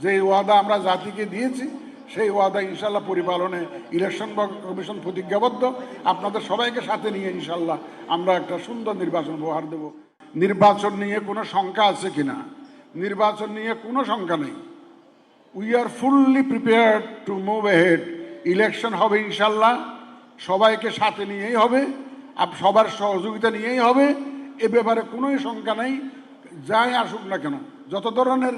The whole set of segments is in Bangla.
যে ওয়াদা আমরা জাতিকে দিয়েছি সেই ওয়াদা ইনশাল্লাহ পরিপালনে ইলেকশন কমিশন প্রতিজ্ঞাবদ্ধ। আপনাদের সবাইকে সাথে নিয়ে ইনশাল্লাহ আমরা একটা সুন্দর নির্বাচন উপহার দেব। নির্বাচন নিয়ে কোনো শঙ্কা আছে কিনা? নির্বাচন নিয়ে কোনো শঙ্কা নেই। We are fully prepared to move ahead. Election হবে ইনশাল্লাহ, সবাইকে সাথে নিয়েই হবে, সবার সহযোগিতা নিয়েই হবে। এ ব্যাপারে কোনোই শঙ্কা নেই। যাই আসুক না কেন, যত ধরনের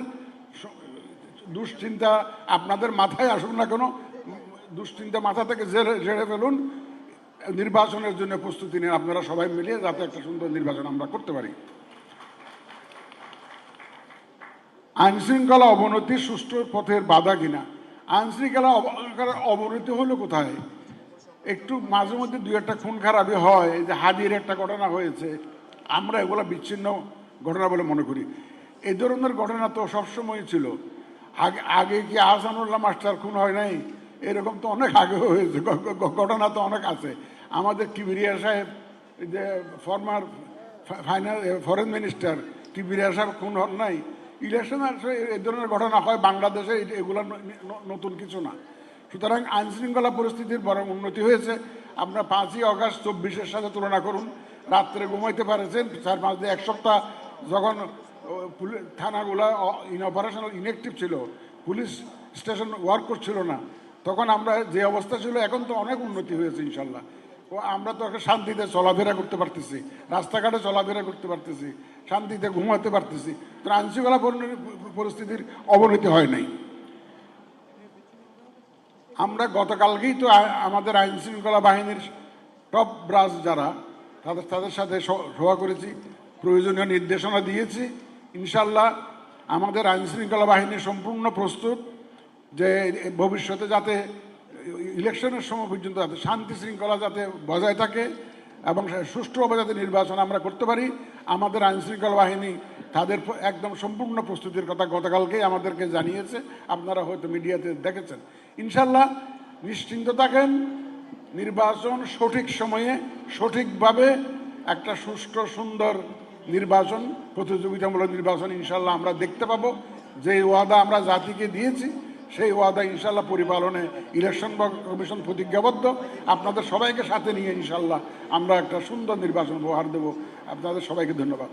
দুশ্চিন্তা আপনাদের মাথায় আসুক না কেন, দুশ্চিন্তা মাথা থেকে ঝেড়ে ফেলুন। নির্বাচনের জন্য প্রস্তুতি নিন আপনারা সবাই মিলিয়ে, যাতে একটা সুন্দর নির্বাচন আমরা করতে পারি। আইনশৃঙ্খলা অবনতি সুষ্ঠু পথের বাধা কিনা? আইনশৃঙ্খলা অবনতি হলো কোথায়? একটু মাঝে মধ্যে দুই একটা খুন খারাপি হয়, যে হাদির একটা ঘটনা হয়েছে, আমরা এগুলো বিচ্ছিন্ন ঘটনা বলে মনে করি। এই ধরনের ঘটনা তো সবসময় ছিল। আগে কি আহসানুল্লাহ মাস্টার খুন হয় নাই? এরকম তো অনেক আগে হয়েছে, ঘটনা তো অনেক আছে। আমাদের কিবরিয়া সাহেব, যে ফরমার ফরেন মিনিস্টার কিবরিয়া সাহেব খুন হন নাই? ইলেকশন আসলে এই ধরনের ঘটনা হয় বাংলাদেশে, এগুলো নতুন কিছু না। সুতরাং আইনশৃঙ্খলা পরিস্থিতির বরং উন্নতি হয়েছে। আপনার 5ই আগস্ট 24-এর সাথে তুলনা করুন। রাত্রে ঘুমাইতে পারেছেন 4-5 দিন, এক সপ্তাহ যখন থানাগুলা অপারেশনাল ইনঅ্যাক্টিভ ছিল, পুলিশ স্টেশন ওয়ার্ক করছিল না, তখন আমরা যে অবস্থা ছিল, এখন তো অনেক উন্নতি হয়েছে ইনশাল্লাহ। আমরা তো এখন শান্তিতে চলাফেরা করতে পারতেছি, রাস্তাঘাটে চলাফেরা করতে পারতেছি, শান্তিতে ঘুমাতে পারতেছি। তো আইনশৃঙ্খলা পরিস্থিতির অবনতি হয় নাই। আমরা গতকালকেই তো আমাদের আইনশৃঙ্খলা বাহিনীর টপ ব্রাস যারা, তাদের সাথে সভা করেছি, প্রয়োজনীয় নির্দেশনা দিয়েছি। ইনশাল্লাহ আমাদের আইনশৃঙ্খলা বাহিনী সম্পূর্ণ প্রস্তুত, যে ভবিষ্যতে যাতে ইলেকশনের সময় পর্যন্ত যাতে শান্তি শৃঙ্খলা যাতে বজায় থাকে এবং সুষ্ঠুভাবে যাতে নির্বাচন আমরা করতে পারি। আমাদের আইনশৃঙ্খলা বাহিনী তাদের একদম সম্পূর্ণ প্রস্তুতির কথা গতকালকেই আমাদেরকে জানিয়েছে। আপনারা হয়তো মিডিয়াতে দেখেছেন। ইনশাল্লাহ নিশ্চিন্ত থাকেন, নির্বাচন সঠিক সময়ে সঠিকভাবে একটা সুষ্ঠু সুন্দর নির্বাচন, প্রতিযোগিতামূলক নির্বাচন ইনশাল্লাহ আমরা দেখতে পাবো। যে ওয়াদা আমরা জাতিকে দিয়েছি সেই ওয়াদা ইনশাল্লাহ পরিপালনে ইলেকশন কমিশন প্রতিজ্ঞাবদ্ধ। আপনাদের সবাইকে সাথে নিয়ে ইনশাল্লাহ আমরা একটা সুন্দর নির্বাচন উপহার দেব। আপনাদের সবাইকে ধন্যবাদ।